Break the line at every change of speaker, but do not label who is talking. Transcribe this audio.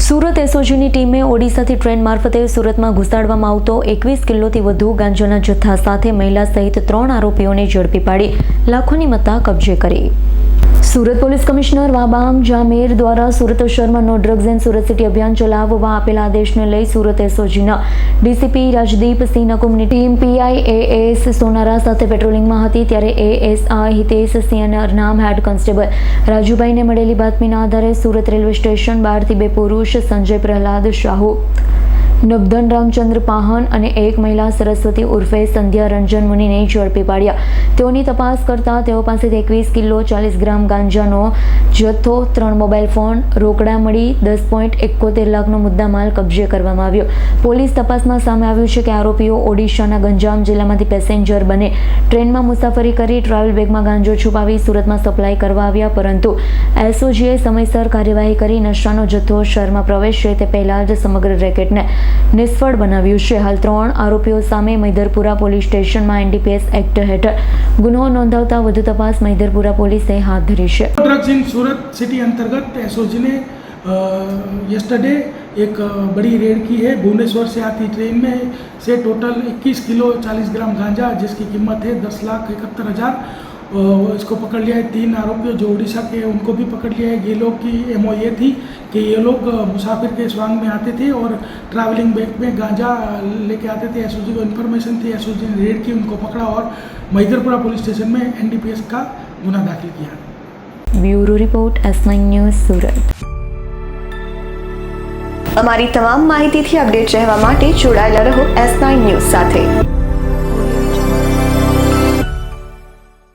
સુરત એસઓજીની ટીમે ઓડિશાથી ટ્રેન મારફતે સુરતમાં ઘુસાડવામાં આવતો 21 કિલોથી વધુ ગાંજાના જથ્થા સાથે મહિલા સહિત 3 આરોપીઓને ઝડપી પાડી લાખોની મત્તા કબજે કરી। સુરત પોલીસ કમિશનર વાબામ જામેર દ્વારા સુરત શહેરમાં no drugs and Surat city અભિયાન ચલાવવા આપેલા આદેશને લઈ સુરત એસઓજીના ડીસીપી રાજદીપસિંહ નકુમની ટીમ પીઆઈએએસ સોનારા સાથે પેટ્રોલિંગમાં હતી ત્યારે એએસઆઈ હિતેશ સિંહ અને અરનામ હેડ કોન્સ્ટેબલ રાજુભાઈને મળેલી બાતમીના આધારે સુરત રેલવે સ્ટેશન બહારથી 2 પુરુષ સંજય પ્રહલાદ શાહુ, નબધન રામચંદ્ર પાહન અને એક મહિલા સરસ્વતી ઉર્ફે સંધ્યા રંજન મુનિને ઝડપી પાડ્યા। તેઓની તપાસ કરતા તેઓ પાસેથી 21 કિલો 40 ગ્રામ ગાંજાનો જથ્થો, 3 મોબાઈલ ફોન, રોકડા મળી 10.71 લાખનો મુદ્દામાલ કબજે કરવામાં આવ્યો। પોલીસ તપાસમાં સામે આવ્યું છે કે આરોપીઓ ઓડિશાના ગંજામ જિલ્લામાંથી પેસેન્જર બને ટ્રેનમાં મુસાફરી કરી ટ્રાવેલ બેગમાં ગાંજો છુપાવી સુરતમાં સપ્લાય કરવા આવ્યા, પરંતુ એસઓજીએ સમયસર કાર્યવાહી કરી નશાનો જથ્થો શહેરમાં પ્રવેશે તે પહેલા જ સમગ્ર રેકેટને નિષ્ફળ બનાવ્યું છે। હાલ 3 આરોપીઓ સામે મૈદરપુરા પોલીસ સ્ટેશનમાં એનડીપીએસ એક્ટ હેઠળ ગુનો નોંધાવતા વધુ તપાસ મૈદરપુરા પોલીસે હાથ ધરી છે।
ड्रग्स इन सूरत सिटी अंतर्गत एसओजी ने यस्टरडे एक बड़ी रेड की है। भुवनेश्वर से आती ट्रेन में से टोटल 21 किलो 40 ग्राम गांजा जिसकी कीमत है 10,71,000 इसको पकड़ लिया है। 3 आरोपियों जो उड़ीसा के उनको भी पकड़ लिया है। ये लोग की एमओ ये थी कि ये लोग मुसाफिर के स्वांग में आते थे और ट्रैवलिंग बैग में गांजा लेके आते थे। एसओजी को इन्फॉर्मेशन थी, एसओजी ने रेड की, उनको पकड़ा और मैदरपुरा पुलिस स्टेशन में एनडीपीएस का गुना दाखिल किया।
ब्यूरो रिपोर्ट S9 न्यूज़ सूरत।
અમારી તમામ માહિતીથી અપડેટ રહેવા માટે જોડાયેલા રહો S9 ન્યૂઝ સાથે।